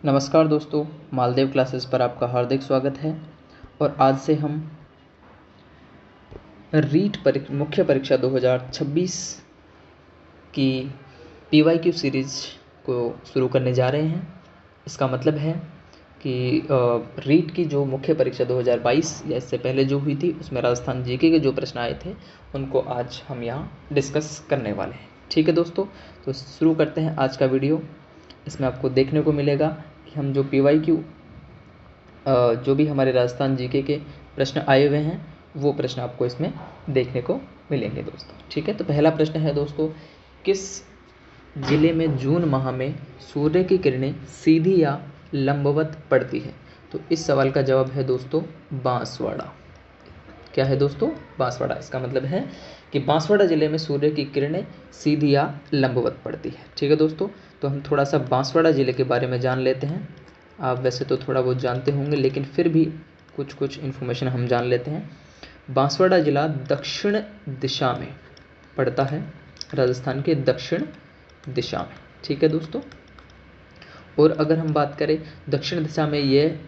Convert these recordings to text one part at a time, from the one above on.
नमस्कार दोस्तों, मालदेव क्लासेस पर आपका हार्दिक स्वागत है। और आज से हम रीट मुख्य परीक्षा 2026 की PYQ सीरीज़ को शुरू करने जा रहे हैं। इसका मतलब है कि रीट की जो मुख्य परीक्षा 2022 या इससे पहले जो हुई थी उसमें राजस्थान जीके के जो प्रश्न आए थे उनको आज हम यहाँ डिस्कस करने वाले हैं। ठीक है दोस्तों, तो शुरू करते हैं आज का वीडियो। इसमें आपको देखने को मिलेगा कि हम जो PYQ जो भी हमारे राजस्थान जीके के प्रश्न आए हुए हैं वो प्रश्न आपको इसमें देखने को मिलेंगे दोस्तों। ठीक है, तो पहला प्रश्न है दोस्तों, किस जिले में जून माह में सूर्य की किरणें सीधी या लंबवत पड़ती है? तो इस सवाल का जवाब है दोस्तों बांसवाड़ा। क्या है दोस्तों? बांसवाड़ा। इसका मतलब है कि बांसवाड़ा जिले में सूर्य की किरणें सीधी या लंबवत पड़ती है। ठीक है दोस्तों, तो हम थोड़ा सा बांसवाड़ा जिले के बारे में जान लेते हैं। आप वैसे तो थोड़ा बहुत जानते होंगे, लेकिन फिर भी कुछ इन्फॉर्मेशन हम जान लेते हैं। बांसवाड़ा जिला दक्षिण दिशा में पड़ता है, राजस्थान के दक्षिण दिशा में। ठीक है दोस्तों, और अगर हम बात करें दक्षिण दिशा में, ये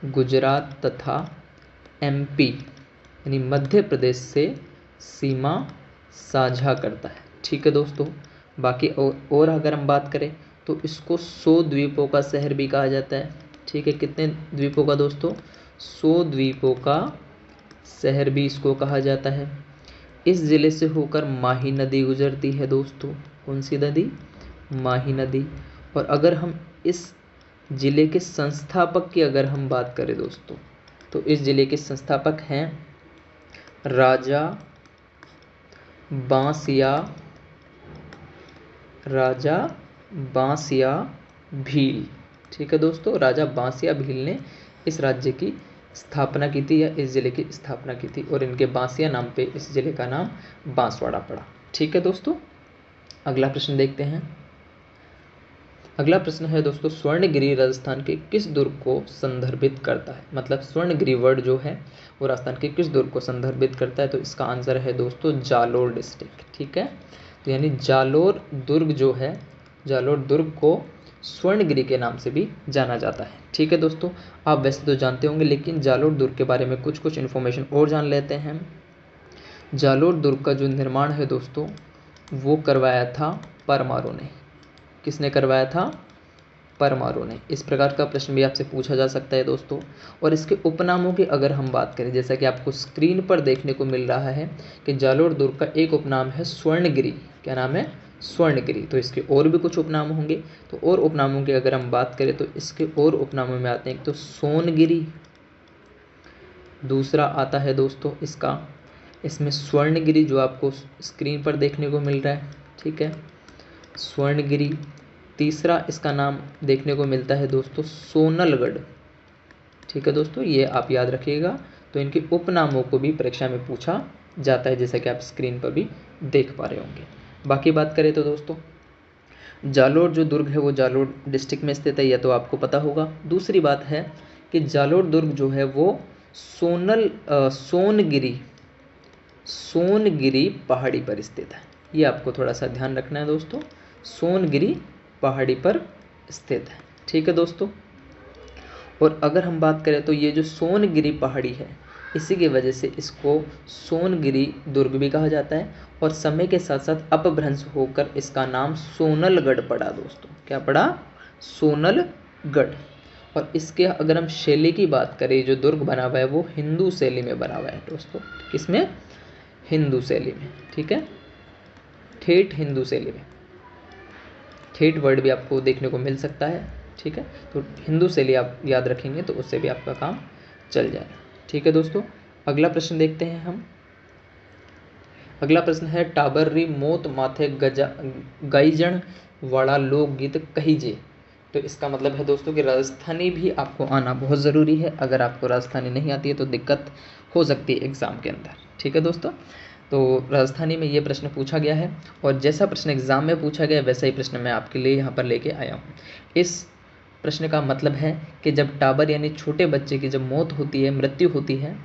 गुजरात तथा MP यानी मध्य प्रदेश से सीमा साझा करता है। ठीक है दोस्तों, बाकी और अगर हम बात करें तो इसको 100 द्वीपों का शहर भी कहा जाता है। ठीक है, कितने द्वीपों का दोस्तों? 100 द्वीपों का शहर भी इसको कहा जाता है। इस ज़िले से होकर माही नदी गुजरती है दोस्तों। कौन सी नदी? माही नदी। और अगर हम इस ज़िले के संस्थापक की अगर हम बात करें दोस्तों, तो इस ज़िले के संस्थापक हैं राजा बांसिया भील। ठीक है दोस्तों, राजा बांसिया भील ने इस राज्य की स्थापना की थी या इस ज़िले की स्थापना की थी, और इनके बांसिया नाम पे इस ज़िले का नाम बांसवाड़ा पड़ा। ठीक है दोस्तों, अगला प्रश्न देखते हैं। अगला प्रश्न है दोस्तों, स्वर्णगिरी राजस्थान के किस दुर्ग को संदर्भित करता है? मतलब स्वर्णगिरी वर्ड जो है वो राजस्थान के किस दुर्ग को संदर्भित करता है? तो इसका आंसर है दोस्तों जालोर डिस्ट्रिक्ट। ठीक है, तो यानी जालोर दुर्ग जो है, जालोर दुर्ग को स्वर्णगिरी के नाम से भी जाना जाता है। ठीक है दोस्तों, आप वैसे तो जानते होंगे, लेकिन जालोर दुर्ग के बारे में कुछ इन्फॉर्मेशन और जान लेते हैं। जालोर दुर्ग का जो निर्माण है दोस्तों वो करवाया था परमारों ने। किसने करवाया था? परमारों ने। इस प्रकार का प्रश्न भी आपसे पूछा जा सकता है दोस्तों। और इसके उपनामों की अगर हम बात करें, जैसा कि आपको स्क्रीन पर देखने को मिल रहा है कि जालोर दुर्ग का एक उपनाम है स्वर्णगिरी। क्या नाम है? स्वर्णगिरी। तो इसके और भी कुछ उपनाम होंगे। तो और उपनामों की अगर हम बात करें तो इसके और उपनामों में आते हैं तो सोनगिरी, दूसरा आता है दोस्तों इसमें स्वर्णगिरी जो आपको स्क्रीन पर देखने को मिल रहा है। ठीक है, स्वर्णगिरी। तीसरा इसका नाम देखने को मिलता है दोस्तों सोनलगढ़। ठीक है दोस्तों, ये आप याद रखिएगा। तो इनके उपनामों को भी परीक्षा में पूछा जाता है, जैसा कि आप स्क्रीन पर भी देख पा रहे होंगे। बाकी बात करें तो दोस्तों जालोर जो दुर्ग है वो जालोर डिस्ट्रिक्ट में स्थित है, यह तो आपको पता होगा। दूसरी बात है कि जालोर दुर्ग जो है वो सोनगिरी पहाड़ी पर स्थित है। ये आपको थोड़ा सा ध्यान रखना है दोस्तों, सोनगिरी पहाड़ी पर स्थित है। ठीक है दोस्तों, और अगर हम बात करें तो ये जो सोनगिरी पहाड़ी है इसी की वजह से इसको सोनगिरी दुर्ग भी कहा जाता है, और समय के साथ साथ अपभ्रंश होकर इसका नाम सोनलगढ़ पड़ा दोस्तों। क्या पड़ा? सोनलगढ़। और इसके अगर हम शैली की बात करें, जो दुर्ग बना हुआ है वो हिंदू शैली में बना हुआ है दोस्तों। किसमें? हिंदू शैली में। ठीक है, ठेठ हिंदू शैली में। ठेठ वर्ड भी आपको देखने को मिल सकता है। ठीक है, तो हिंदू शैली आप याद रखेंगे तो उससे भी आपका काम चल जाएगा। ठीक है दोस्तों, अगला प्रश्न देखते हैं हम। अगला प्रश्न है टाबर्री मोत माथे गाईजण वाला लोकगीत कहीजे। तो इसका मतलब है दोस्तों कि राजस्थानी भी आपको आना बहुत ज़रूरी है। अगर आपको राजस्थानी नहीं आती है तो दिक्कत हो सकती है एग्ज़ाम के अंदर। ठीक है दोस्तों, तो राजस्थानी में ये प्रश्न पूछा गया है, और जैसा प्रश्न एग्ज़ाम में पूछा गया वैसा ही प्रश्न मैं आपके लिए यहाँ पर लेके आया हूँ। इस प्रश्न का मतलब है कि जब टाबर यानी छोटे बच्चे की जब मौत होती है, मृत्यु होती है,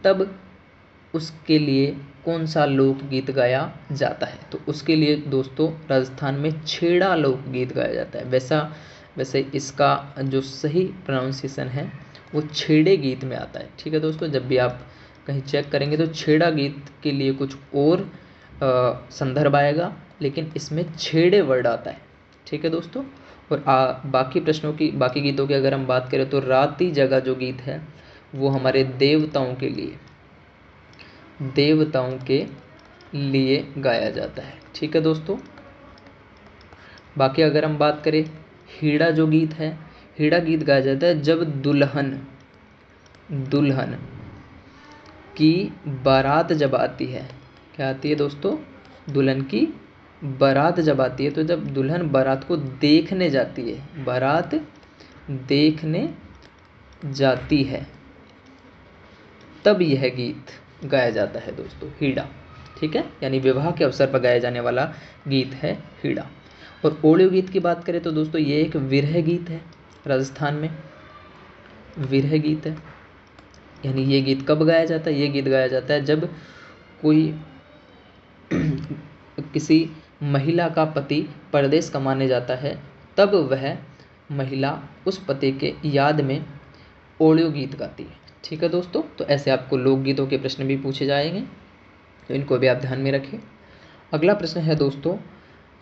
तब उसके लिए कौन सा लोकगीत गाया जाता है? तो उसके लिए दोस्तों राजस्थान में छेड़ा लोकगीत गाया जाता है। वैसे इसका जो सही प्रोनाउंसिएशन है वो छेड़े गीत में आता है। ठीक है दोस्तों, जब भी आप कहीं चेक करेंगे तो छेड़ा गीत के लिए कुछ और संदर्भ आएगा, लेकिन इसमें छेड़े वर्ड आता है। ठीक है दोस्तों। और बाकी गीतों की अगर हम बात करें तो राती जगह जो गीत है वो हमारे देवताओं के लिए गाया जाता है। ठीक है दोस्तों। बाकी अगर हम बात करें हीड़ा जो गीत है, हीड़ा गीत गाया जाता है जब दुल्हन की बारात जब आती है। क्या आती है दोस्तों? दुल्हन की बारात जब आती है, तो जब दुल्हन बारात को देखने जाती है, बारात देखने जाती है, तब यह गीत गाया जाता है दोस्तों, हीड़ा। ठीक है, यानी विवाह के अवसर पर गाया जाने वाला गीत है हीड़ा। और ओडियो गीत की बात करें तो दोस्तों ये एक विरह गीत है। राजस्थान में विरह गीत है, यानी ये गीत कब गाया जाता है? ये गीत गाया जाता है जब कोई किसी महिला का पति परदेश कमाने जाता है, तब वह महिला उस पति के याद में ओडियो गीत गाती है। ठीक है दोस्तों। तो ऐसे आपको लोकगीतों के प्रश्न भी पूछे जाएंगे, तो इनको भी आप ध्यान में रखें। अगला प्रश्न है दोस्तों,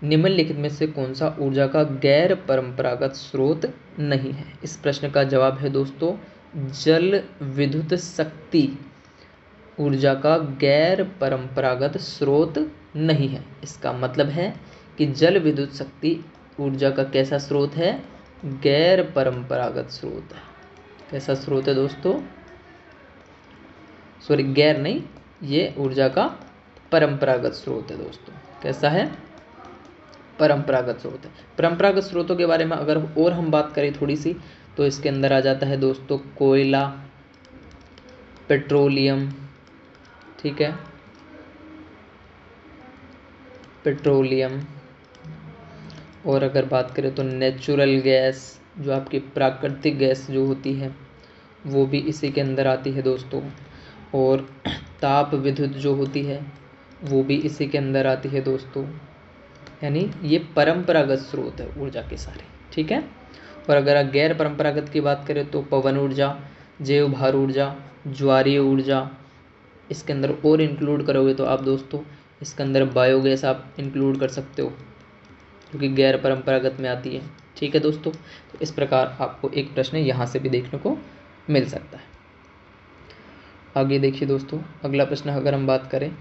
निम्नलिखित में से कौन सा ऊर्जा का गैर परंपरागत स्रोत नहीं है? इस प्रश्न का जवाब है दोस्तों जल विद्युत शक्ति ऊर्जा का गैर परंपरागत स्रोत नहीं है। इसका मतलब है कि जल विद्युत शक्ति ऊर्जा का कैसा स्रोत है? गैर परंपरागत स्रोत है। कैसा स्रोत है दोस्तों? सॉरी, गैर नहीं, ये ऊर्जा का परंपरागत स्रोत है दोस्तों। कैसा है? परंपरागत स्रोत है। परंपरागत स्रोतों के बारे में अगर और हम बात करें थोड़ी सी, तो इसके अंदर आ जाता है दोस्तों कोयला, पेट्रोलियम। ठीक है, पेट्रोलियम। और अगर बात करें तो नेचुरल गैस, जो आपकी प्राकृतिक गैस जो होती है वो भी इसी के अंदर आती है दोस्तों। और ताप विद्युत जो होती है वो भी इसी के अंदर आती है दोस्तों। यानी ये परंपरागत स्रोत है ऊर्जा के सारे। ठीक है। और अगर गैर परंपरागत की बात करें तो पवन ऊर्जा, जैव भार ऊर्जा, ज्वारीय ऊर्जा, इसके अंदर और इंक्लूड करोगे तो आप दोस्तों इसके अंदर बायोगैस आप इंक्लूड कर सकते हो, जो कि गैर परंपरागत में आती है। ठीक है दोस्तों। तो इस प्रकार आपको एक प्रश्न यहाँ से भी देखने को मिल सकता है। आगे देखिए दोस्तों, अगला प्रश्न अगर हम बात करें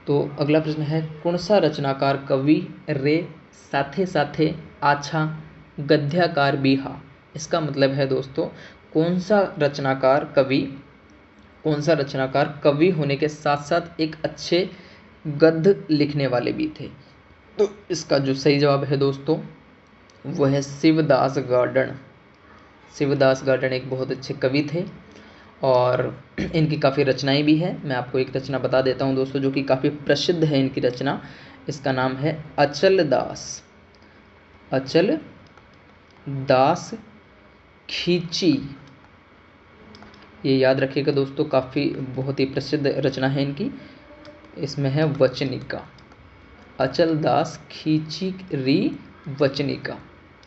तो अगला प्रश्न है, कौन सा रचनाकार कवि रे साथे साथे आछा गद्याकार बिहा? इसका मतलब है दोस्तों कौन सा रचनाकार कवि होने के साथ साथ एक अच्छे गद्य लिखने वाले भी थे? तो इसका जो सही जवाब है दोस्तों वो है शिवदास गार्डन। शिवदास गार्डन एक बहुत अच्छे कवि थे और इनकी काफ़ी रचनाएं भी हैं। मैं आपको एक रचना बता देता हूं दोस्तों जो कि काफ़ी प्रसिद्ध है इनकी रचना। इसका नाम है अचल दास खींची। ये याद रखिएगा दोस्तों, काफ़ी बहुत ही प्रसिद्ध रचना है इनकी। इसमें है वचनिका, अचल दास खींची री वचनिका।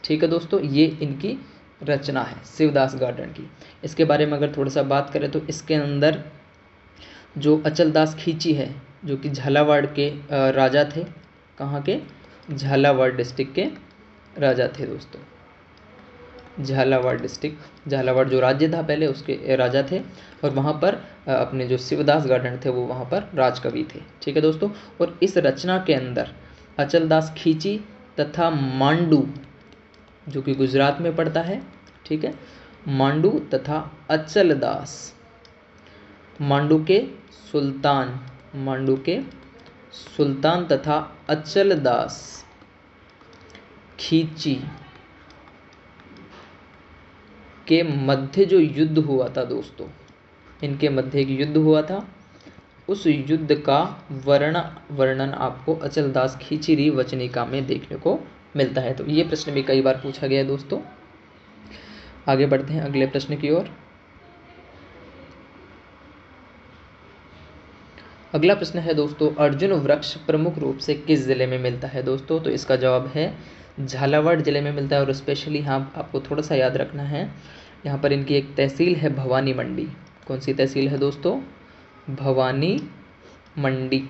ठीक है दोस्तों, ये इनकी रचना है शिवदास गार्डन की। इसके बारे में अगर थोड़ा सा बात करें तो इसके अंदर जो अचल दास खींची है, जो कि झालावाड़ के राजा थे। कहाँ के? झालावाड़ डिस्ट्रिक्ट के राजा थे दोस्तों। झालावाड़ डिस्ट्रिक्ट, झालावाड़ जो राज्य था पहले उसके राजा थे, और वहाँ पर अपने जो शिवदास गार्डन थे वो वहाँ पर राजकवि थे। ठीक है दोस्तों। और इस रचना के अंदर अचल दास खींची तथा मांडू, जो कि गुजरात में पड़ता है, ठीक है, मांडू तथा अचल दास, मांडू के सुल्तान तथा अचल दास खींची के मध्य जो युद्ध हुआ था दोस्तों, इनके मध्य एक युद्ध हुआ था, उस युद्ध का वर्णन आपको अचल दास खींची वचनिका में देखने को मिलता है। तो ये प्रश्न भी कई बार पूछा गया है दोस्तों। आगे बढ़ते हैं अगले प्रश्न की ओर। अगला प्रश्न है दोस्तों, अर्जुन वृक्ष प्रमुख रूप से किस जिले में मिलता है दोस्तों? तो इसका जवाब है झालावाड़ जिले में मिलता है। और स्पेशली यहाँ आपको थोड़ा सा याद रखना है, यहाँ पर इनकी एक तहसील है भवानी मंडी। कौन सी तहसील है दोस्तों? भवानी मंडी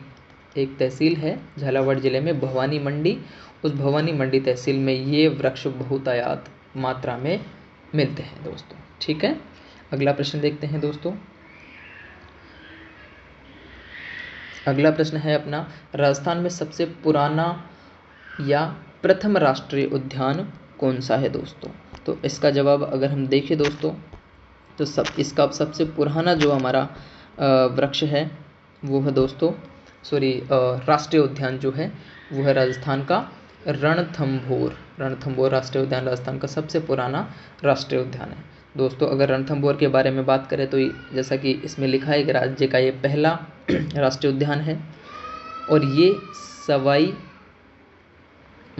एक तहसील है झालावाड़ जिले में, भवानी मंडी। उस भवानी मंडी तहसील में ये वृक्ष बहुतायत मात्रा में मिलते हैं दोस्तों। ठीक है, अगला प्रश्न देखते हैं दोस्तों। अगला प्रश्न है अपना, राजस्थान में सबसे पुराना या प्रथम राष्ट्रीय उद्यान कौन सा है दोस्तों? तो इसका जवाब अगर हम देखें दोस्तों, तो इसका सबसे पुराना जो हमारा वृक्ष है वो है दोस्तों, राष्ट्रीय उद्यान जो है वो है राजस्थान का रणथंभौर। रणथंभौर राष्ट्रीय उद्यान राजस्थान का सबसे पुराना राष्ट्रीय उद्यान है दोस्तों। अगर रणथंभौर के बारे में बात करें तो जैसा कि इसमें लिखा है कि राज्य का ये पहला राष्ट्रीय उद्यान है और ये सवाई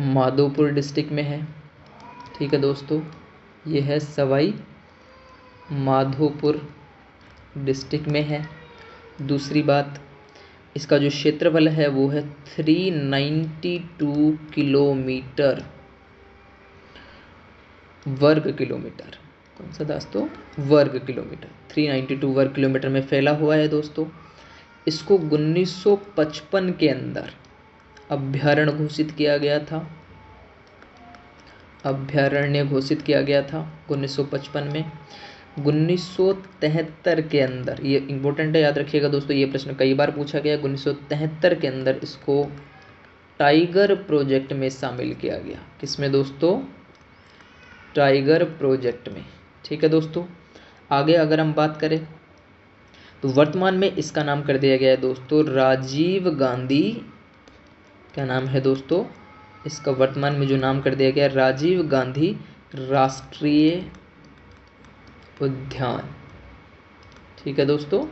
माधोपुर डिस्ट्रिक्ट में है। ठीक है दोस्तों, ये है सवाई माधोपुर डिस्ट्रिक्ट में है। दूसरी बात, इसका जो क्षेत्रफल है वो है 392 किलोमीटर वर्ग किलोमीटर। कौन सा दोस्तों? वर्ग किलोमीटर। 392 वर्ग किलोमीटर में फैला हुआ है दोस्तों। इसको 1955 के अंदर अभ्यारण्य घोषित किया गया था। अभ्यारण्य घोषित किया गया था 1955 में। 1973 के अंदर, ये इंपॉर्टेंट है, याद रखिएगा दोस्तों, ये प्रश्न कई बार पूछा गया। 1973 के अंदर इसको टाइगर प्रोजेक्ट में शामिल किया गया। किसमें दोस्तों? टाइगर प्रोजेक्ट में। ठीक है दोस्तों, आगे अगर हम बात करें तो वर्तमान में इसका नाम कर दिया गया है दोस्तों राजीव गांधी। क्या नाम है दोस्तों? इसका वर्तमान में जो नाम कर दिया गया है राजीव गांधी राष्ट्रीय उद्यान। ठीक है दोस्तों,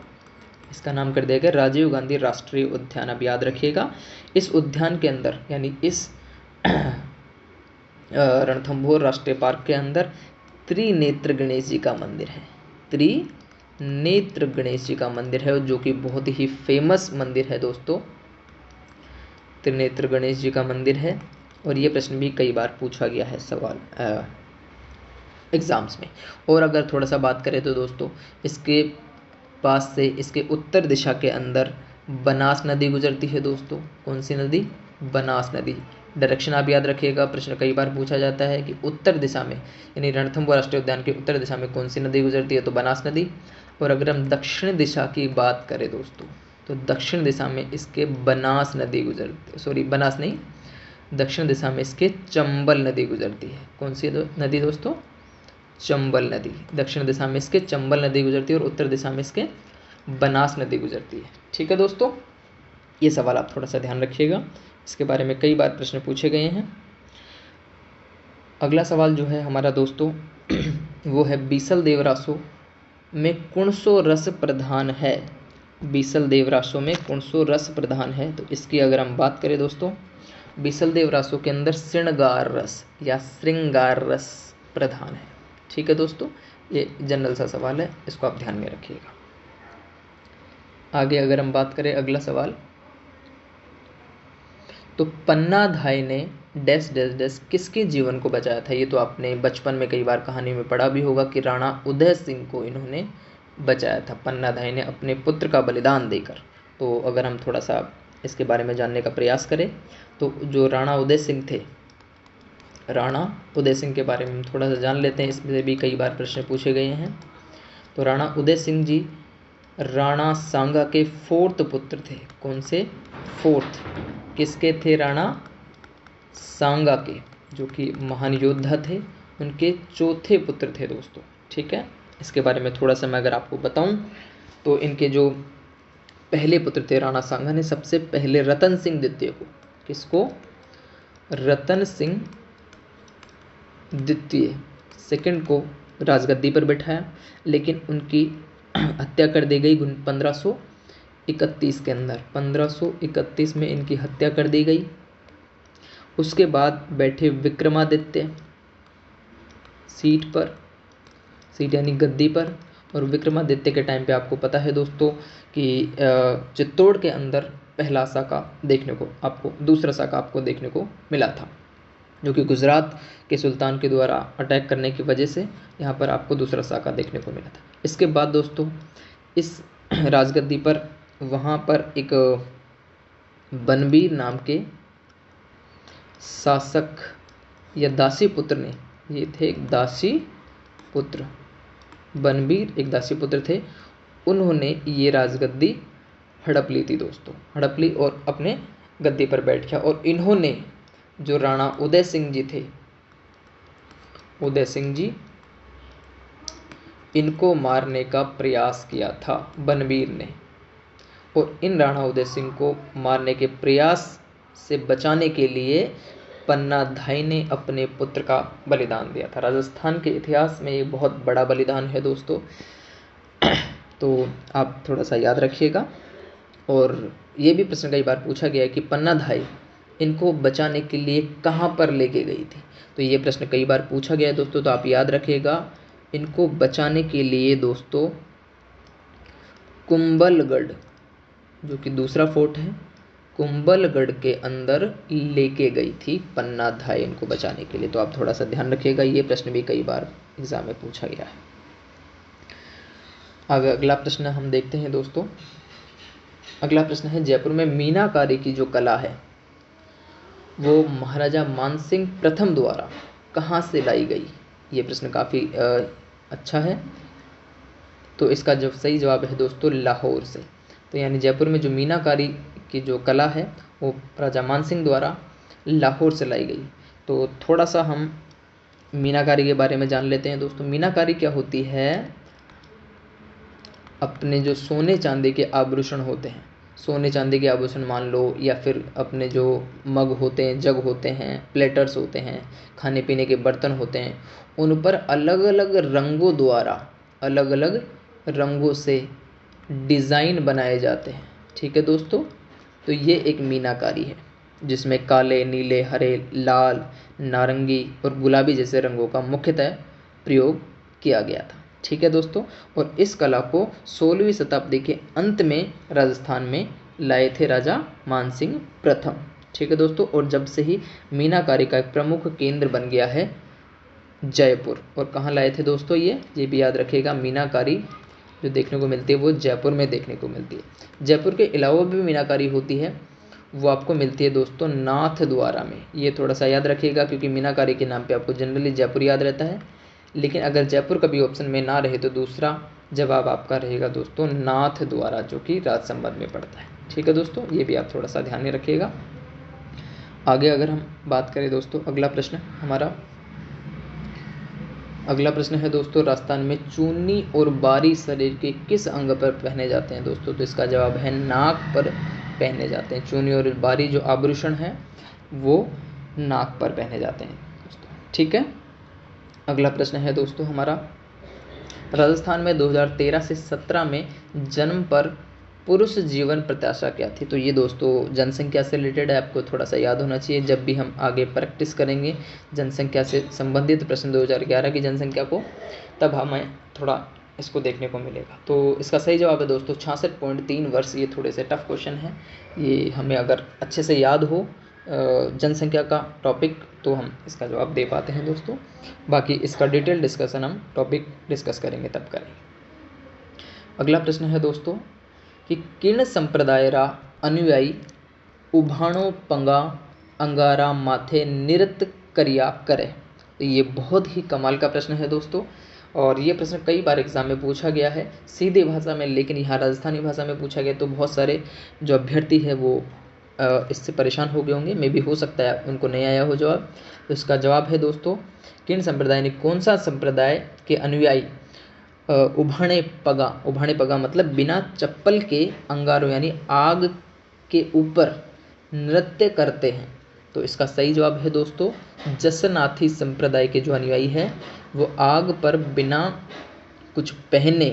इसका नाम कर दिया गया राजीव गांधी राष्ट्रीय उद्यान। अब याद रखिएगा, इस उद्यान के अंदर यानी इस रणथंभौर राष्ट्रीय पार्क के अंदर त्रिनेत्र गणेश जी का मंदिर है। त्रिनेत्र गणेश जी का मंदिर है जो कि बहुत ही फेमस मंदिर है दोस्तों। त्रिनेत्र गणेश जी का मंदिर है और ये प्रश्न भी कई बार पूछा गया है सवाल एग्जाम्स में। और अगर थोड़ा सा बात करें तो दोस्तों, इसके पास से इसके उत्तर दिशा के अंदर बनास नदी गुजरती है दोस्तों। कौन सी नदी? बनास नदी। डायरेक्शन आप याद रखिएगा, प्रश्न कई बार पूछा जाता है कि उत्तर दिशा में यानी रणथंभौर राष्ट्रीय उद्यान के उत्तर दिशा में कौन सी नदी गुजरती है? तो बनास नदी। और अगर हम दक्षिण दिशा की बात करें दोस्तों, तो दक्षिण दिशा में इसके बनास नदी गुजरती, बनास नहीं, दक्षिण दिशा में इसके चंबल नदी गुजरती है। कौन सी नदी दोस्तों? चंबल नदी। दक्षिण दिशा में इसके चंबल नदी गुजरती है और उत्तर दिशा में इसके बनास नदी गुजरती है। ठीक है दोस्तों, ये सवाल आप थोड़ा सा ध्यान रखिएगा, इसके बारे में कई बार प्रश्न पूछे गए हैं। अगला सवाल जो है हमारा दोस्तों वो है बीसल देवरासो में कुणसो रस प्रधान है। बीसल देवरासो में कुणसो रस प्रधान है। तो इसकी अगर हम बात करें दोस्तों, बीसल देवरासो के अंदर श्रृंगार रस या श्रृंगार रस प्रधान है। ठीक है दोस्तों, ये जनरल सा सवाल है, इसको आप ध्यान में रखिएगा। आगे अगर हम बात करें अगला सवाल, तो पन्नाधाय ने डैश डैश डैश किसके जीवन को बचाया था? ये तो आपने बचपन में कई बार कहानी में पढ़ा भी होगा कि राणा उदय सिंह को इन्होंने बचाया था। पन्नाधाय ने अपने पुत्र का बलिदान देकर। तो अगर हम थोड़ा सा इसके बारे में जानने का प्रयास करें तो जो राणा उदय सिंह थे, राणा उदय सिंह के बारे में हम थोड़ा सा जान लेते हैं, इसमें भी कई बार प्रश्न पूछे गए हैं। तो राणा उदय सिंह जी राणा सांगा के 4th पुत्र थे। कौन से? 4th। किसके थे? राणा सांगा के, जो कि महान योद्धा थे, उनके 4थे पुत्र थे दोस्तों। ठीक है, इसके बारे में थोड़ा सा मैं अगर आपको बताऊं तो इनके जो पहले पुत्र थे राणा सांगा ने सबसे पहले रतन सिंह द्वितीय को, किसको? रतन सिंह द्वितीय सेकंड को राजगद्दी पर बैठाया, लेकिन उनकी हत्या कर दी गई 1531 के अंदर। 1531 में इनकी हत्या कर दी गई। उसके बाद बैठे विक्रमादित्य सीट यानी गद्दी पर, और विक्रमादित्य के टाइम पे आपको पता है दोस्तों कि चित्तौड़ के अंदर पहला साका देखने को आपको, दूसरा साका आपको देखने को मिला था, जो कि गुजरात के सुल्तान के द्वारा अटैक करने की वजह से यहाँ पर आपको दूसरा साका देखने को मिला था। इसके बाद दोस्तों इस राजगद्दी पर वहाँ पर एक बनबीर नाम के शासक या दासी पुत्र ने, ये थे एक दासी पुत्र, बनबीर एक दासी पुत्र थे, उन्होंने ये राजगद्दी हड़प ली थी दोस्तों, हड़प ली और अपने गद्दी पर बैठ गया। और इन्होंने जो राणा उदय सिंह जी थे, उदय सिंह जी, इनको मारने का प्रयास किया था बनबीर ने। और इन राणा उदय सिंह को मारने के प्रयास से बचाने के लिए पन्नाधाय ने अपने पुत्र का बलिदान दिया था। राजस्थान के इतिहास में ये बहुत बड़ा बलिदान है दोस्तों, तो आप थोड़ा सा याद रखिएगा। और ये भी प्रश्न कई बार पूछा गया है कि पन्नाधाय इनको बचाने के लिए कहाँ पर लेके गई थी, तो ये प्रश्न कई बार पूछा गया है दोस्तों, तो आप याद रखिएगा। इनको बचाने के लिए दोस्तों कुंभलगढ़, जो कि दूसरा फोर्ट है, कुंभलगढ़ के अंदर लेके गई थी पन्नाधाय इनको बचाने के लिए। तो आप थोड़ा सा ध्यान रखिएगा, ये प्रश्न भी कई बार एग्जाम में पूछा गया है। आगे अगला प्रश्न हम देखते हैं दोस्तों। अगला प्रश्न है, जयपुर में मीनाकारी की जो कला है वो महाराजा मानसिंह प्रथम द्वारा कहाँ से लाई गई। ये प्रश्न काफ़ी अच्छा है, तो इसका जो सही जवाब है दोस्तों लाहौर से। तो यानी जयपुर में जो मीनाकारी की जो कला है वो राजा मानसिंह द्वारा लाहौर से लाई गई। तो थोड़ा सा हम मीनाकारी के बारे में जान लेते हैं दोस्तों। मीनाकारी क्या होती है, अपने जो सोने चांदी के आभूषण होते हैं, सोने चांदी के आभूषण मान लो, या फिर अपने जो मग होते हैं, जग होते हैं, प्लेटर्स होते हैं, खाने पीने के बर्तन होते हैं, उन पर अलग अलग रंगों द्वारा, अलग अलग रंगों से डिज़ाइन बनाए जाते हैं। ठीक है दोस्तों, तो ये एक मीनाकारी है जिसमें काले, नीले, हरे, लाल, नारंगी और गुलाबी जैसे रंगों का मुख्यतः प्रयोग किया गया था। ठीक है दोस्तों, और इस कला को 16वीं शताब्दी के अंत में राजस्थान में लाए थे राजा मानसिंह प्रथम। ठीक है दोस्तों, और जब से ही मीनाकारी का एक प्रमुख केंद्र बन गया है जयपुर। और कहाँ लाए थे दोस्तों, ये भी याद रखिएगा, मीनाकारी जो देखने को मिलती है वो जयपुर में देखने को मिलती है। जयपुर के अलावा भी मीनाकारी होती है, वो आपको मिलती है दोस्तों नाथ द्वारा में। ये थोड़ा सा याद रखिएगा, क्योंकि मीनाकारी के नाम पे आपको जनरली जयपुर याद रहता है, लेकिन अगर जयपुर कभी ऑप्शन में ना रहे तो दूसरा जवाब आपका रहेगा दोस्तों नाथ द्वारा, जो कि राजसंबंध में पड़ता है। ठीक है दोस्तों, ये भी आप थोड़ा सा ध्यान में रखिएगा। आगे अगर हम बात करें दोस्तों, अगला प्रश्न है दोस्तों, राजस्थान में चूनी और बारी शरीर के किस अंग पर पहने जाते हैं दोस्तों। तो इसका जवाब है नाक पर पहने जाते हैं। चूनी और बारी जो आभूषण है वो नाक पर पहने जाते हैं दोस्तों। ठीक है, अगला प्रश्न है दोस्तों हमारा, राजस्थान में 2013 से 17 में जन्म पर पुरुष जीवन प्रत्याशा क्या थी। तो ये दोस्तों जनसंख्या से रिलेटेड है, आपको थोड़ा सा याद होना चाहिए। जब भी हम आगे प्रैक्टिस करेंगे जनसंख्या से संबंधित प्रश्न 2011 की जनसंख्या को, तब हमें थोड़ा इसको देखने को मिलेगा। तो इसका सही जवाब है दोस्तों 66.3 वर्ष। ये थोड़े से टफ क्वेश्चन है, ये हमें अगर अच्छे से याद हो जनसंख्या का टॉपिक तो हम इसका जवाब दे पाते हैं दोस्तों। बाकी इसका डिटेल डिस्कशन हम टॉपिक डिस्कस करेंगे तब करेंगे। अगला प्रश्न है दोस्तों कि किन संप्रदाय रा अनुयायी उभाणो पंगा अंगारा माथे नृत्य करिया करे। तो ये बहुत ही कमाल का प्रश्न है दोस्तों, और ये प्रश्न कई बार एग्जाम में पूछा गया है सीधी भाषा में, लेकिन यहाँ राजस्थानी भाषा में पूछा गया तो बहुत सारे जो अभ्यर्थी है वो इससे परेशान हो गए होंगे, मे भी हो सकता है उनको नहीं आया हो जवाब। तो इसका जवाब है दोस्तों किन संप्रदाय ने, कौन सा संप्रदाय के अनुयायी उभाणे पगा मतलब बिना चप्पल के अंगारों यानी आग के ऊपर नृत्य करते हैं। तो इसका सही जवाब है दोस्तों जसनाथी संप्रदाय के जो अनुयायी हैं वो आग पर बिना कुछ पहने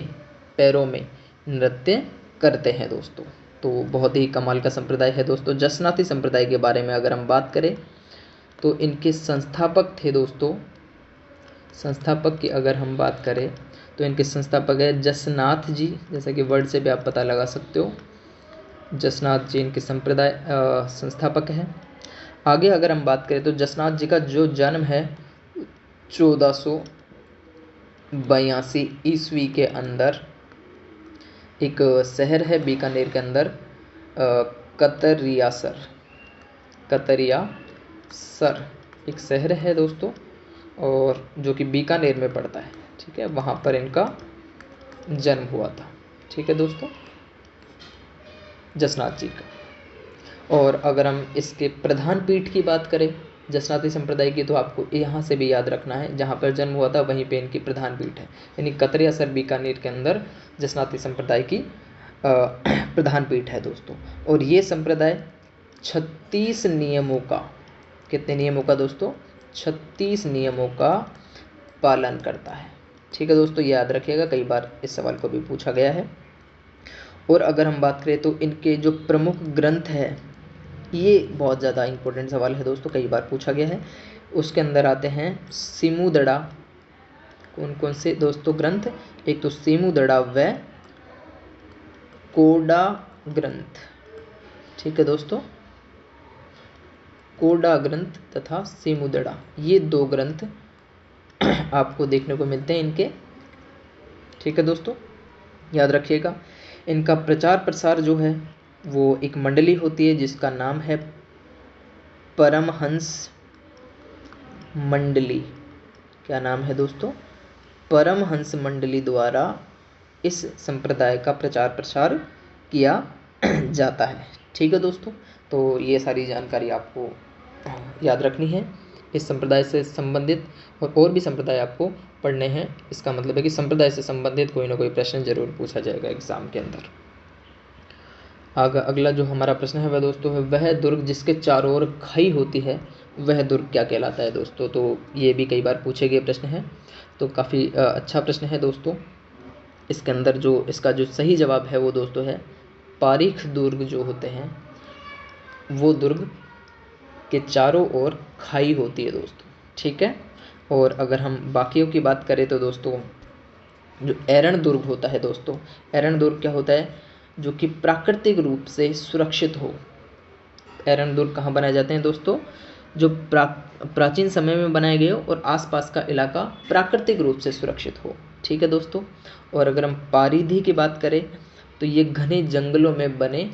पैरों में नृत्य करते हैं दोस्तों। तो बहुत ही कमाल का संप्रदाय है दोस्तों। जसनाथी संप्रदाय के बारे में अगर हम बात करें तो इनके संस्थापक थे दोस्तों, संस्थापक की अगर हम बात करें तो इनके संस्थापक है जसनाथ जी, जैसा कि वर्ड से भी आप पता लगा सकते हो। जसनाथ जी इनके संप्रदाय संस्थापक हैं। आगे अगर हम बात करें तो जसनाथ जी का जो जन्म है 1482 ईस्वी के अंदर एक शहर है बीकानेर के अंदर, कतरियासर एक शहर है दोस्तों, और जो कि बीकानेर में पड़ता है। ठीक है, वहाँ पर इनका जन्म हुआ था। ठीक है दोस्तों, जसनाथ जी का। और अगर हम इसके प्रधान पीठ की बात करें जसनाती संप्रदाय की, तो आपको यहाँ से भी याद रखना है, जहाँ पर जन्म हुआ था वहीं पे इनकी प्रधान पीठ है, यानी कतरियासर बीकानेर के अंदर जसनाती संप्रदाय की प्रधान पीठ है दोस्तों। और ये संप्रदाय 36 नियमों का, कितने नियमों का दोस्तों? 36 नियमों का पालन करता है। ठीक है दोस्तों, याद रखिएगा, कई बार इस सवाल को भी पूछा गया है। और अगर हम बात करें तो इनके जो प्रमुख ग्रंथ है, ये बहुत ज़्यादा इम्पोर्टेंट सवाल है दोस्तों, कई बार पूछा गया है। उसके अंदर आते हैं सिमुदड़ा। कौन कौन से दोस्तों ग्रंथ? एक तो सिमुदड़ा व कोडा ग्रंथ। ठीक है दोस्तों, कोडा ग्रंथ तथा सिमुदड़ा, ये 2 ग्रंथ आपको देखने को मिलते हैं इनके। ठीक है दोस्तों, याद रखिएगा। इनका प्रचार प्रसार जो है वो एक मंडली होती है जिसका नाम है परमहंस मंडली। क्या नाम है दोस्तों? परमहंस मंडली द्वारा इस संप्रदाय का प्रचार प्रसार किया जाता है। ठीक है दोस्तों, तो ये सारी जानकारी आपको याद रखनी है इस संप्रदाय से संबंधित, और भी संप्रदाय आपको पढ़ने हैं। इसका मतलब है कि संप्रदाय से संबंधित कोई ना कोई प्रश्न जरूर पूछा जाएगा एग्जाम के अंदर। अगला जो हमारा प्रश्न है वह दोस्तों है, वह दुर्ग जिसके चारों ओर खाई होती है वह दुर्ग क्या कहलाता है दोस्तों? तो ये भी कई बार पूछे गए प्रश्न है, तो काफ़ी अच्छा प्रश्न है दोस्तों। इसके अंदर जो इसका जो सही जवाब है वो दोस्तों है पारीख दुर्ग जो होते हैं वो दुर्ग के चारों ओर खाई होती है दोस्तों। ठीक है, और अगर हम बाकियों की बात करें तो दोस्तों जो एरण दुर्ग होता है दोस्तों, एरण दुर्ग क्या होता है? जो कि प्राकृतिक रूप से सुरक्षित हो। एरण दुर्ग कहाँ बनाए जाते हैं दोस्तों? जो प्राचीन समय में बनाए गए हो और आसपास का इलाका प्राकृतिक रूप से सुरक्षित हो। ठीक है दोस्तों, और अगर हम पारीधी की बात करें तो ये घने जंगलों में बने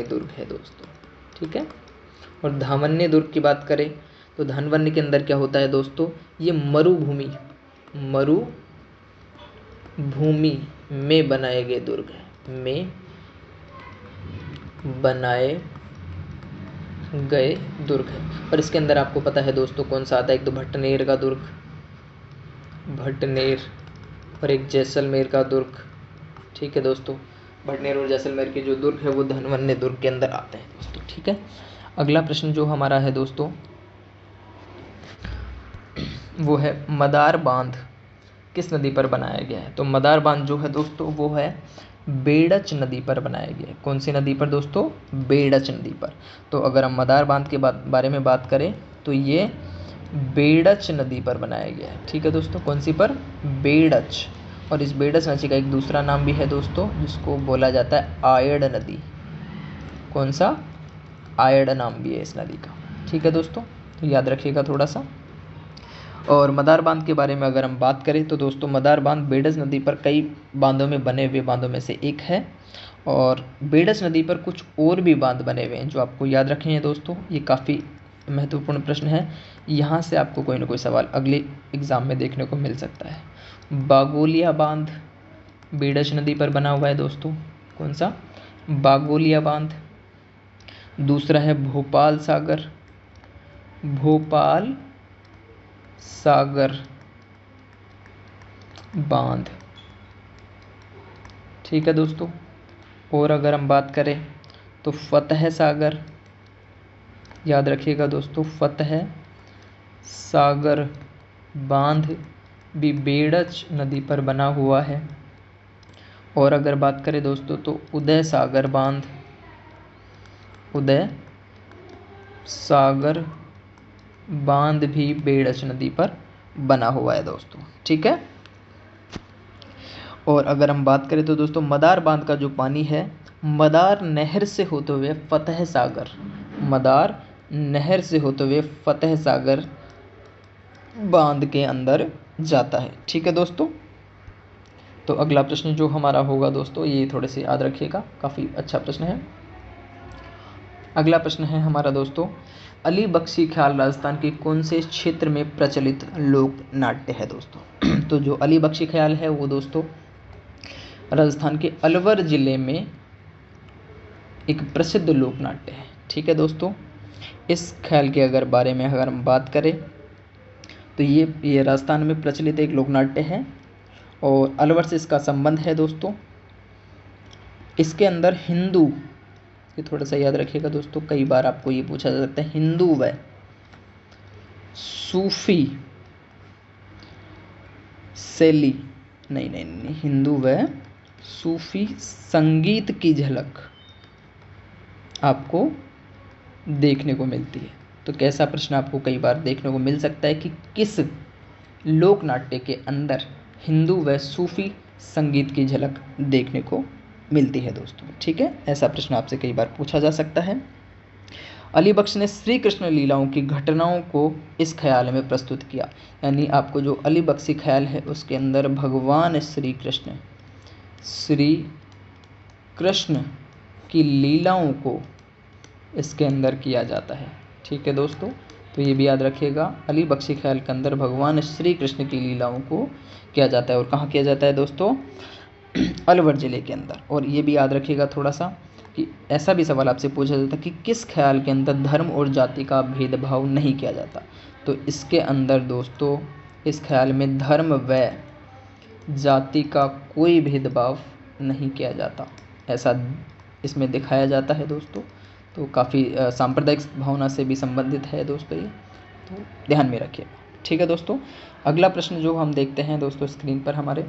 दुर्ग है दोस्तों। ठीक है, और धावन्य दुर्ग की बात करें तो धानवन्य के अंदर क्या होता है दोस्तों? ये मरुभूमि में बनाए गए दुर्ग है, और इसके अंदर आपको पता है दोस्तों कौन सा आता है? एक तो भटनेर का दुर्ग, और एक जैसलमेर का दुर्ग। ठीक है दोस्तों, भटनेर और जैसलमेर के जो दुर्ग है वो धनवन्य दुर्ग के अंदर आते हैं दोस्तों। ठीक है, अगला प्रश्न जो हमारा है दोस्तों वो है मदार बांध किस नदी पर बनाया गया है? तो मदार बांध जो है दोस्तों वो है बेड़च नदी पर बनाया गया है। कौन सी नदी पर दोस्तों? बेड़च नदी पर। तो अगर हम मदार बांध के बारे में बात करें तो ये बेड़च नदी पर बनाया गया है। ठीक है दोस्तों, कौन सी पर? बेड़च। और इस बेड़च नदी का एक दूसरा नाम भी है दोस्तों जिसको बोला जाता है आयड़ नदी। कौन सा? आयड़ नाम भी है इस नदी का। ठीक है दोस्तों, तो याद रखिएगा थोड़ा सा। और मदार बांध के बारे में अगर हम बात करें तो दोस्तों मदार बांध बेड़च नदी पर कई बांधों में बने हुए बांधों में से एक है, और बेड़च नदी पर कुछ और भी बांध बने हुए हैं जो आपको याद रखने हैं दोस्तों। ये काफ़ी महत्वपूर्ण प्रश्न है, यहाँ से आपको कोई ना कोई सवाल अगले एग्ज़ाम में देखने को मिल सकता है। बागोलिया बांध बेड़च नदी पर बना हुआ है दोस्तों। कौन सा? बागोलिया बांध। दूसरा है भोपाल सागर बांध। ठीक है दोस्तों, और अगर हम बात करें तो फतेह सागर, याद रखिएगा दोस्तों, फतेह सागर बांध भी बेड़च नदी पर बना हुआ है। और अगर बात करें दोस्तों तो उदय सागर बांध बांध भी बेड़च नदी पर बना हुआ है दोस्तों, ठीक है। और अगर हम बात करें तो दोस्तों मदार बांध का जो पानी है मदार नहर से होते हुए फतेह सागर, मदार नहर से होते हुए फतेह सागर बांध के अंदर जाता है, ठीक है दोस्तों। तो अगला प्रश्न जो हमारा होगा दोस्तों, ये थोड़े से याद रखिएगा, काफ़ी अच्छा प्रश्न है। अगला प्रश्न है हमारा दोस्तों, अली बख्शी ख्याल राजस्थान के कौन से क्षेत्र में प्रचलित लोक नाट्य है दोस्तों। तो जो अली बख्शी ख्याल है वो दोस्तों राजस्थान के अलवर जिले में एक प्रसिद्ध लोक नाट्य है, ठीक है दोस्तों। इस ख्याल के बारे में अगर हम बात करें तो ये राजस्थान में प्रचलित एक लोक नाट्य है और अलवर से इसका संबंध है दोस्तों। इसके अंदर हिंदू, ये थोड़ा सा याद रखिएगा दोस्तों, कई बार आपको ये पूछा जा सकता है, हिंदू व सूफी शैली, नहीं, हिंदू व सूफी संगीत की झलक आपको देखने को मिलती है। तो कैसा प्रश्न आपको कई बार देखने को मिल सकता है कि किस लोक नाट्य के अंदर हिंदू व सूफी संगीत की झलक देखने को मिलती है दोस्तों, ठीक है। ऐसा प्रश्न आपसे कई बार पूछा जा सकता है। अली बख्श ने श्री कृष्ण लीलाओं की घटनाओं को इस ख्याल में प्रस्तुत किया, यानी आपको जो अली बख्शी ख्याल है उसके अंदर भगवान श्री कृष्ण की लीलाओं को इसके अंदर किया जाता है, ठीक है दोस्तों। तो ये भी याद रखिएगा, अली बख्शी ख्याल के अंदर भगवान श्री कृष्ण की लीलाओं को किया जाता है। और कहाँ किया जाता है दोस्तों, अलवर जिले के अंदर। और ये भी याद रखिएगा थोड़ा सा कि ऐसा भी सवाल आपसे पूछा जाता है कि किस ख्याल के अंदर धर्म और जाति का भेदभाव नहीं किया जाता। तो इसके अंदर दोस्तों इस ख्याल में धर्म व जाति का कोई भेदभाव नहीं किया जाता, ऐसा इसमें दिखाया जाता है दोस्तों। तो काफ़ी सांप्रदायिक भावना से भी संबंधित है दोस्तों ये, तो ध्यान में रखिएगा, ठीक है दोस्तों। अगला प्रश्न जो हम देखते हैं दोस्तों स्क्रीन पर हमारे,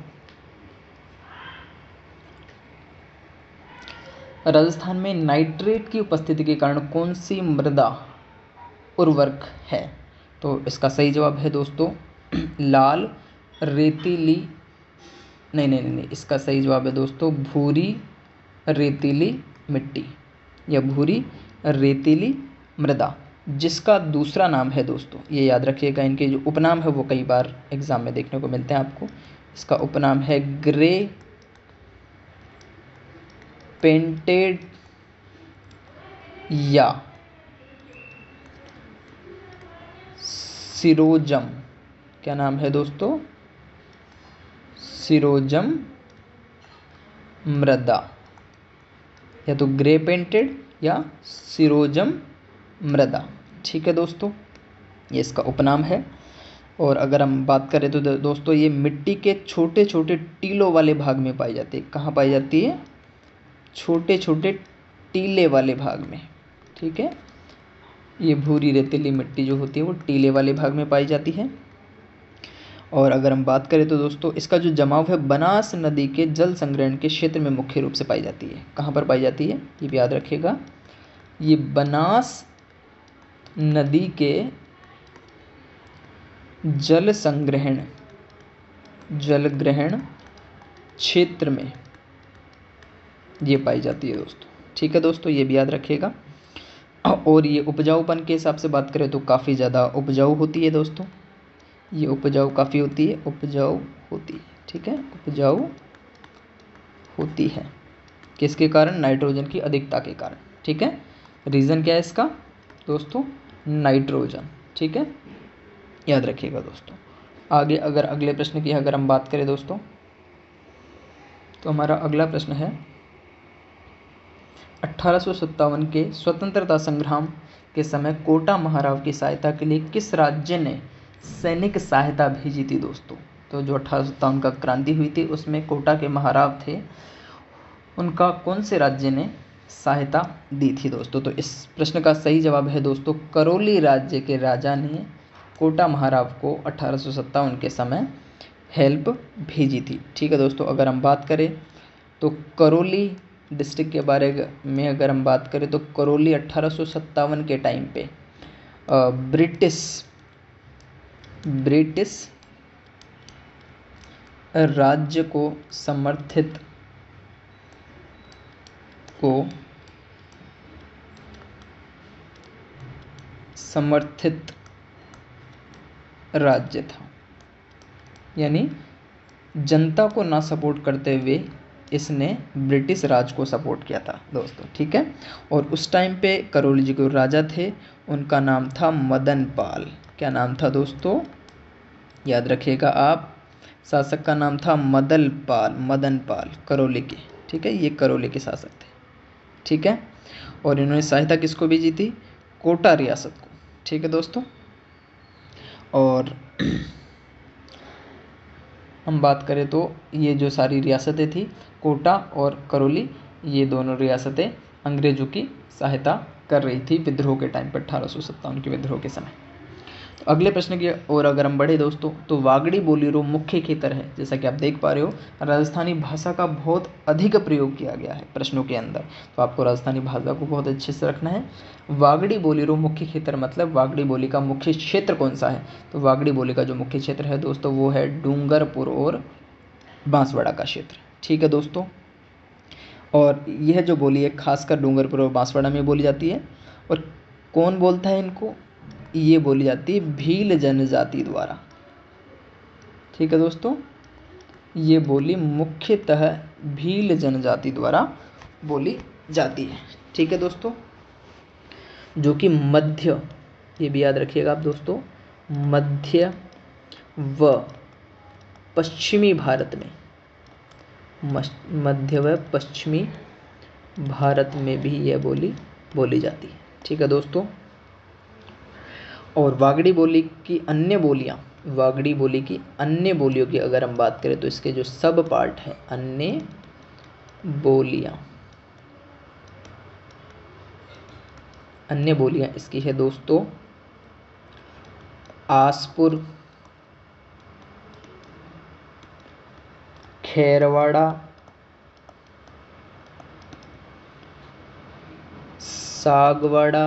राजस्थान में नाइट्रेट की उपस्थिति के कारण कौन सी मृदा उर्वरक है। तो इसका सही जवाब है दोस्तों लाल रेतीली, नहीं, इसका सही जवाब है दोस्तों भूरी रेतीली मिट्टी या भूरी रेतीली मृदा, जिसका दूसरा नाम है दोस्तों, ये याद रखिएगा, इनके जो उपनाम है वो कई बार एग्जाम में देखने को मिलते हैं आपको। इसका उपनाम है ग्रे पेंटेड या सिरोजम, क्या नाम है दोस्तों, सिरोजम मृदा, या तो ग्रे पेंटेड या सिरोजम मृदा, ठीक है दोस्तों, ये इसका उपनाम है। और अगर हम बात करें तो दोस्तों ये मिट्टी के छोटे छोटे टीलों वाले भाग में पाई जाती है। कहाँ पाई जाती है, छोटे छोटे टीले वाले भाग में, ठीक है। ये भूरी रेतीली मिट्टी जो होती है वो टीले वाले भाग में पाई जाती है। और अगर हम बात करें तो दोस्तों इसका जो जमाव है बनास नदी के जल संग्रहण के क्षेत्र में मुख्य रूप से पाई जाती है। कहाँ पर पाई जाती है, ये भी याद रखिएगा, ये बनास नदी के जल ग्रहण क्षेत्र में ये पाई जाती है दोस्तों, ठीक है दोस्तों, ये भी याद रखिएगा। और ये उपजाऊपन के हिसाब से बात करें तो काफ़ी ज़्यादा उपजाऊ होती है दोस्तों, ये उपजाऊ काफ़ी होती है, उपजाऊ होती है, ठीक है, उपजाऊ होती है किसके कारण, नाइट्रोजन की अधिकता के कारण, ठीक है। रीज़न क्या है इसका दोस्तों, नाइट्रोजन, ठीक है, याद रखिएगा दोस्तों। आगे अगर अगले प्रश्न की अगर हम बात करें दोस्तों तो हमारा अगला प्रश्न है 1857 के स्वतंत्रता संग्राम के समय कोटा महाराव की सहायता के लिए किस राज्य ने सैनिक सहायता भेजी थी दोस्तों। तो जो 1857 का क्रांति हुई थी उसमें कोटा के महाराव थे, उनका कौन से राज्य ने सहायता दी थी दोस्तों। तो इस प्रश्न का सही जवाब है दोस्तों करौली राज्य के राजा ने कोटा महाराव को 1857 के समय हेल्प भेजी थी, ठीक है दोस्तों। अगर हम बात करें तो करौली डिस्ट्रिक्ट के बारे में अगर हम बात करें तो करौली 1857 के टाइम पे ब्रिटिश ब्रिटिश राज्य को समर्थित राज्य था, यानी जनता को ना सपोर्ट करते हुए इसने ब्रिटिश राज को सपोर्ट किया था दोस्तों, ठीक है। और उस टाइम पे करौली जी जो राजा थे उनका नाम था मदन पाल। क्या नाम था दोस्तों, याद रखिएगा आप, शासक का नाम था मदन पाल करौली के, ठीक है। ये करौली के शासक थे, ठीक है। और इन्होंने सहायता किसको भेजी थी, कोटा रियासत को, ठीक है दोस्तों। और हम बात करें तो ये जो सारी रियासतें थी, कोटा और करौली, ये दोनों रियासतें अंग्रेजों की सहायता कर रही थी विद्रोह के टाइम पर, 1857 के विद्रोह के समय। तो अगले प्रश्न की ओर अगर हम बढ़े दोस्तों, तो वागड़ी बोलीरो मुख्य खेतर है। जैसा कि आप देख पा रहे हो, राजस्थानी भाषा का बहुत अधिक प्रयोग किया गया है प्रश्नों के अंदर, तो आपको राजस्थानी भाषा को बहुत अच्छे से रखना है। वागड़ी बोलीरो मुख्य खेतर मतलब वागड़ी बोली का मुख्य क्षेत्र कौन सा है, तो वागड़ी बोली का जो मुख्य क्षेत्र है दोस्तों वो है डूंगरपुर और बांसवाड़ा का क्षेत्र, ठीक है दोस्तों। और यह जो बोली है खासकर डूंगरपुर और बांसवाड़ा में बोली जाती है। और कौन बोलता है इनको, ये बोली जाती है भील जनजाति द्वारा, ठीक है दोस्तों। ये बोली मुख्यतः भील जनजाति द्वारा बोली जाती है, ठीक है दोस्तों। जो कि मध्य, ये भी याद रखिएगा आप दोस्तों, मध्य व पश्चिमी भारत में, मध्य व पश्चिमी भारत में भी यह बोली बोली जाती है, ठीक है दोस्तों। और वागड़ी बोली की अन्य बोलियाँ, वागड़ी बोली की अन्य बोलियों की अगर हम बात करें तो इसके जो सब पार्ट हैं, अन्य बोलियाँ इसकी है दोस्तों आसपुर, खेरवाड़ा, सागवाड़ा,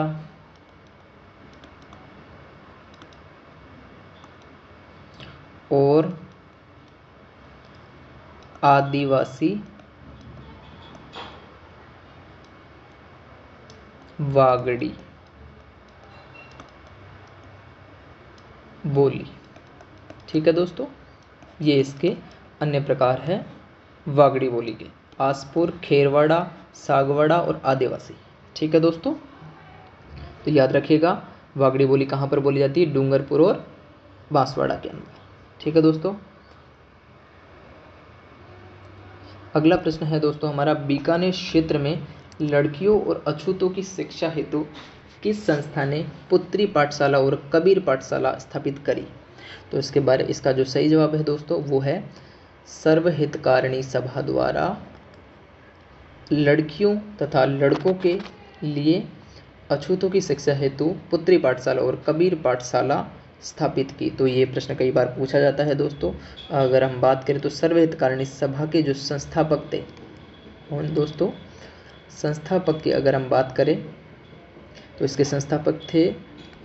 और आदिवासी वागड़ी बोली, ठीक है दोस्तों। ये इसके अन्य प्रकार है वागड़ी बोली के, आसपुर, खेरवाड़ा, सागवाड़ा और आदिवासी, ठीक है दोस्तों। तो याद रखिएगा वागड़ी बोली कहाँ पर बोली जाती है, डूंगरपुर और बांसवाड़ा के अंदर, ठीक है दोस्तों। अगला प्रश्न है दोस्तों हमारा, बीकानेर क्षेत्र में लड़कियों और अछूतों की शिक्षा हेतु किस संस्था ने पुत्री पाठशाला और कबीर पाठशाला स्थापित करी, तो इसका जो सही जवाब है दोस्तों वो है सर्वहितकारिणी सभा द्वारा लड़कियों तथा लड़कों के लिए अछूतों की शिक्षा हेतु पुत्री पाठशाला और कबीर पाठशाला स्थापित की। तो ये प्रश्न कई बार पूछा जाता है दोस्तों। अगर हम बात करें तो सर्वहितकारिणी सभा के जो संस्थापक थे कौन दोस्तों, संस्थापक की अगर हम बात करें तो इसके संस्थापक थे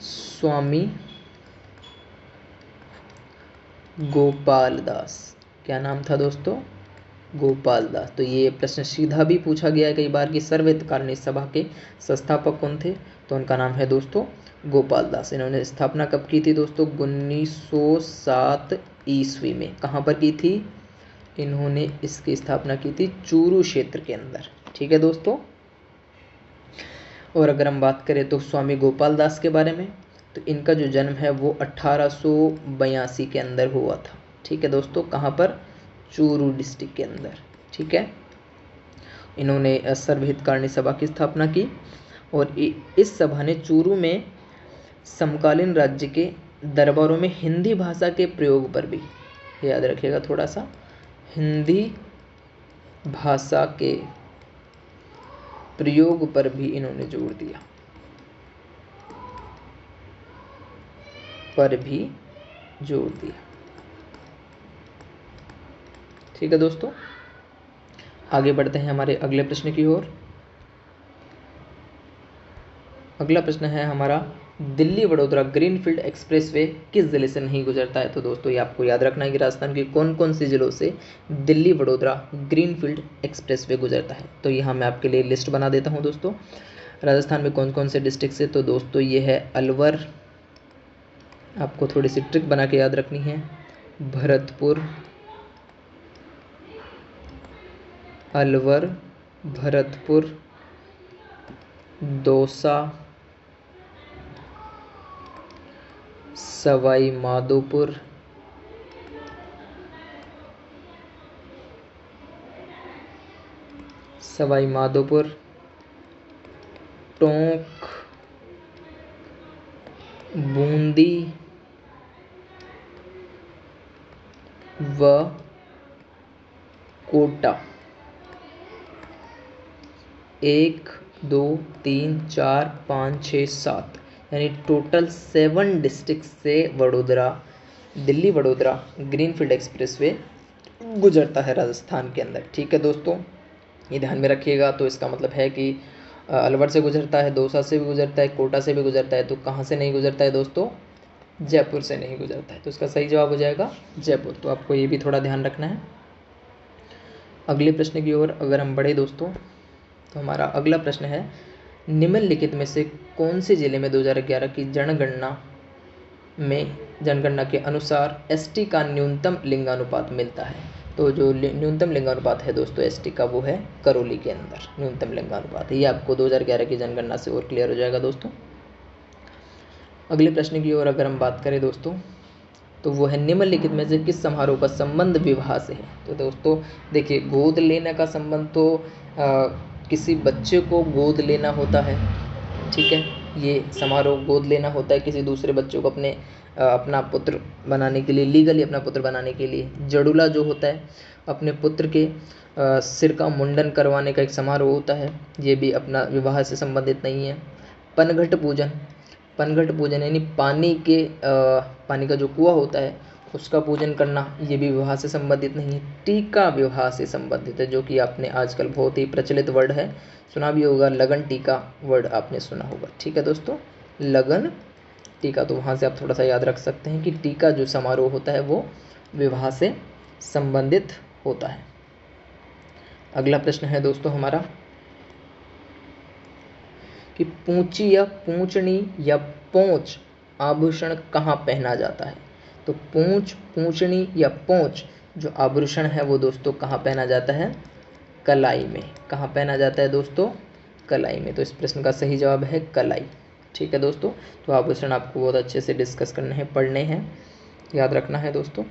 स्वामी गोपाल दास। क्या नाम था दोस्तों, गोपाल दास। तो ये प्रश्न सीधा भी पूछा गया है कई बार कि सर्वहितकारिणी सभा के संस्थापक कौन थे, तो उनका नाम है दोस्तों गोपाल दास। इन्होंने स्थापना कब की थी दोस्तों, 1907 ईस्वी में। कहाँ पर की थी, इन्होंने इसकी स्थापना की थी चूरू क्षेत्र के अंदर, ठीक है दोस्तों। और अगर हम बात करें तो स्वामी गोपाल दास के बारे में, तो इनका जो जन्म है वो 1882 के अंदर हुआ था, ठीक है दोस्तों। कहाँ पर, चूरू डिस्ट्रिक्ट के अंदर, ठीक है। इन्होंने सर्वहितकारिणी सभा की स्थापना की और इस सभा ने चूरू में समकालीन राज्य के दरबारों में हिंदी भाषा के प्रयोग पर भी, याद रखिएगा थोड़ा सा, हिंदी भाषा के प्रयोग पर भी इन्होंने जोर दिया, ठीक है दोस्तों। आगे बढ़ते हैं हमारे अगले प्रश्न की ओर। अगला प्रश्न है हमारा, दिल्ली वडोदरा ग्रीनफील्ड एक्सप्रेसवे किस ज़िले से नहीं गुजरता है? तो दोस्तों ये आपको याद रखना है कि राजस्थान के कौन कौन से ज़िलों से दिल्ली वडोदरा ग्रीनफील्ड एक्सप्रेसवे गुजरता है। तो यहाँ मैं आपके लिए लिस्ट बना देता हूँ दोस्तों। राजस्थान में कौन कौन से डिस्ट्रिक्ट से, तो दोस्तों ये है अलवर, आपको थोड़ी सी ट्रिक बना के याद रखनी है, भरतपुर, अलवर, भरतपुर, दौसा, सवाई माधोपुर, टोंक, बूंदी व कोटा। 1 2 3 4 5 6 7 यानी टोटल 7 डिस्ट्रिक्ट से दिल्ली वडोदरा ग्रीनफील्ड एक्सप्रेसवे गुजरता है राजस्थान के अंदर। ठीक है दोस्तों, ये ध्यान में रखिएगा। तो इसका मतलब है कि अलवर से गुजरता है, दौसा से भी गुजरता है, कोटा से भी गुजरता है। तो कहाँ से नहीं गुजरता है दोस्तों? जयपुर से नहीं गुजरता है। तो इसका सही जवाब हो जाएगा जयपुर। तो आपको ये भी थोड़ा ध्यान रखना है। अगले प्रश्न की ओर अगर हम बढ़े दोस्तों, तो हमारा अगला प्रश्न है, निम्नलिखित में से कौन से जिले में 2011 की जनगणना के अनुसार एसटी का न्यूनतम लिंगानुपात मिलता है? तो जो न्यूनतम लिंगानुपात है दोस्तों एसटी का, वो है करौली के अंदर न्यूनतम लिंगानुपात। ये आपको 2011 की जनगणना से और क्लियर हो जाएगा दोस्तों। अगले प्रश्न की ओर अगर हम बात करें दोस्तों, तो वो है, निम्नलिखित में से किस समारोह का संबंध विवाह से है? तो दोस्तों देखिए, गोद लेने का संबंध तो किसी बच्चे को गोद लेना होता है। ठीक है, ये समारोह गोद लेना होता है किसी दूसरे बच्चे को अपना पुत्र बनाने के लिए, लीगली अपना पुत्र बनाने के लिए। जड़ूला जो होता है, अपने पुत्र के सिर का मुंडन करवाने का एक समारोह होता है, ये भी अपना विवाह से संबंधित नहीं है। पनघट पूजन यानी पानी का जो कुआं होता है उसका पूजन करना, ये भी विवाह से संबंधित नहीं है। टीका विवाह से संबंधित है, जो कि आपने आजकल बहुत ही प्रचलित वर्ड है, सुना भी होगा, लगन टीका वर्ड आपने सुना होगा। ठीक है दोस्तों, लगन टीका, तो वहाँ से आप थोड़ा सा याद रख सकते हैं कि टीका जो समारोह होता है वो विवाह से संबंधित होता है। अगला प्रश्न है दोस्तों हमारा कि पूंची या पूंचनी या पोंच आभूषण कहाँ पहना जाता है? तो पूंचनी या पोंच जो आभूषण है वो दोस्तों कहाँ पहना जाता है? कलाई में। कहाँ पहना जाता है दोस्तों? कलाई में। तो इस प्रश्न का सही जवाब है कलाई। ठीक है दोस्तों, तो आभूषण आपको बहुत अच्छे से डिस्कस करने हैं, पढ़ने हैं, याद रखना है दोस्तों।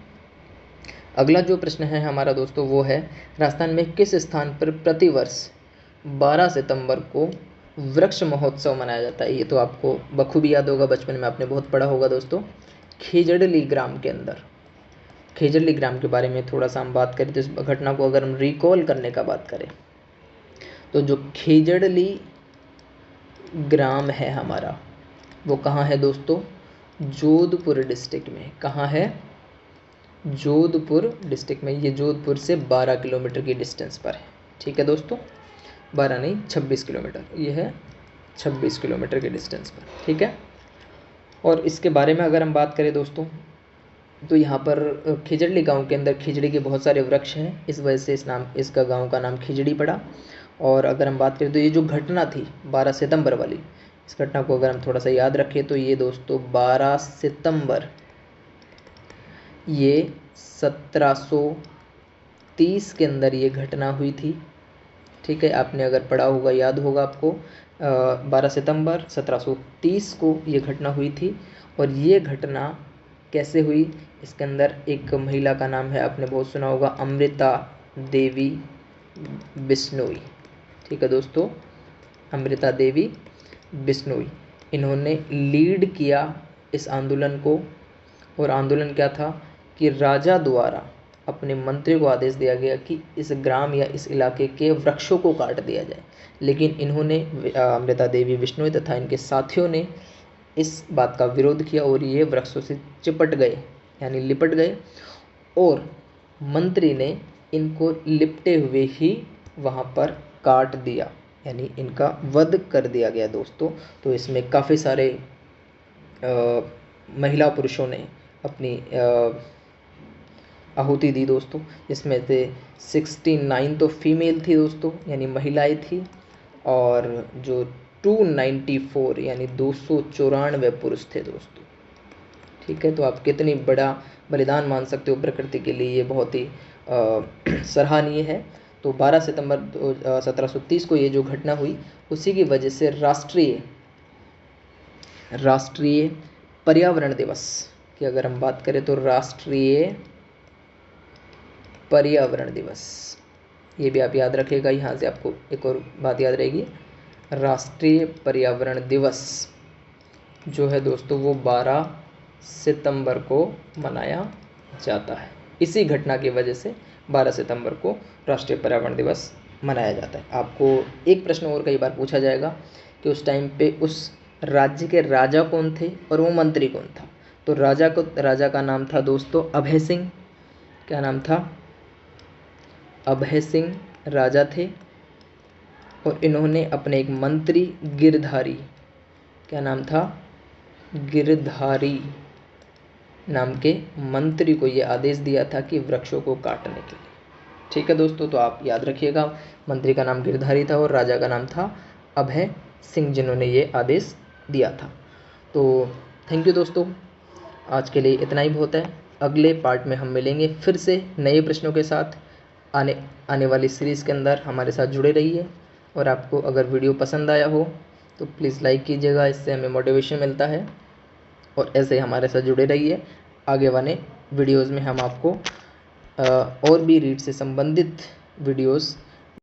अगला जो प्रश्न है हमारा दोस्तों वो है, राजस्थान में किस स्थान पर प्रतिवर्ष 12 सितंबर को वृक्ष महोत्सव मनाया जाता है? ये तो आपको बखूबी याद होगा, बचपन में आपने बहुत पढ़ा होगा दोस्तों। खेजड़ली ग्राम के अंदर, खेजड़ली ग्राम के बारे में थोड़ा सा हम बात करें तो इस घटना को अगर हम रिकॉल करने का बात करें, तो जो खेजड़ली ग्राम है हमारा वो कहाँ है दोस्तों? जोधपुर डिस्ट्रिक्ट में। कहाँ है? जोधपुर डिस्ट्रिक्ट में। ये जोधपुर से 12 किलोमीटर की डिस्टेंस पर है। ठीक है दोस्तों, 12 नहीं 26 किलोमीटर, ये है 26 किलोमीटर के डिस्टेंस पर। ठीक है, और इसके बारे में अगर हम बात करें दोस्तों, तो यहाँ पर खिजड़ी गांव के अंदर खिजड़ी के बहुत सारे वृक्ष हैं, इस वजह से इसका गांव का नाम खिजड़ी पड़ा। और अगर हम बात करें तो ये जो घटना थी 12 सितंबर वाली, इस घटना को अगर हम थोड़ा सा याद रखें तो ये दोस्तों 12 सितंबर ये 1730 के अंदर ये घटना हुई थी। ठीक है, आपने अगर पढ़ा होगा, याद होगा आपको, 12 सितंबर 1730 को ये घटना हुई थी। और ये घटना कैसे हुई, इसके अंदर एक महिला का नाम है, आपने बहुत सुना होगा, अमृता देवी बिश्नोई। ठीक है दोस्तों, अमृता देवी बिश्नोई, इन्होंने लीड किया इस आंदोलन को। और आंदोलन क्या था कि राजा द्वारा अपने मंत्री को आदेश दिया गया कि इस ग्राम या इस इलाके के वृक्षों को काट दिया जाए, लेकिन इन्होंने, अमृता देवी बिश्नोई तथा इनके साथियों ने इस बात का विरोध किया और ये वृक्षों से चिपट गए यानी लिपट गए, और मंत्री ने इनको लिपटे हुए ही वहाँ पर काट दिया, यानी इनका वध कर दिया गया दोस्तों। तो इसमें काफ़ी सारे महिला पुरुषों ने अपनी आहुति दी दोस्तों, जिसमें से 69 तो फीमेल थी दोस्तों, यानी महिलाएं थी, और जो 294 यानी 294 पुरुष थे दोस्तों। ठीक है, तो आप कितनी बड़ा बलिदान मान सकते हो प्रकृति के लिए, ये बहुत ही सराहनीय है। तो 12 सितंबर 1730 को ये जो घटना हुई, उसी की वजह से राष्ट्रीय पर्यावरण दिवस की अगर हम बात करें तो राष्ट्रीय पर्यावरण दिवस, ये भी आप याद रखिएगा। यहाँ से आपको एक और बात याद रहेगी, राष्ट्रीय पर्यावरण दिवस जो है दोस्तों वो 12 सितंबर को मनाया जाता है। इसी घटना की वजह से 12 सितंबर को राष्ट्रीय पर्यावरण दिवस मनाया जाता है। आपको एक प्रश्न और कई बार पूछा जाएगा कि उस टाइम पे उस राज्य के राजा कौन थे और वो मंत्री कौन था। तो राजा का नाम था दोस्तों अभय सिंह। क्या नाम था? अभय सिंह राजा थे, और इन्होंने अपने एक मंत्री गिरधारी, क्या नाम था? गिरधारी नाम के मंत्री को ये आदेश दिया था कि वृक्षों को काटने के लिए। ठीक है दोस्तों, तो आप याद रखिएगा, मंत्री का नाम गिरधारी था और राजा का नाम था अभय सिंह, जिन्होंने ये आदेश दिया था। तो थैंक यू दोस्तों, आज के लिए इतना ही बहुत है। अगले पार्ट में हम मिलेंगे फिर से नए प्रश्नों के साथ। आने वाली सीरीज़ के अंदर हमारे साथ जुड़े रहिए, और आपको अगर वीडियो पसंद आया हो तो प्लीज़ लाइक कीजिएगा, इससे हमें मोटिवेशन मिलता है। और ऐसे हमारे साथ जुड़े रहिए। आगे वाले वीडियोज़ में हम आपको और भी रीड से संबंधित वीडियोज़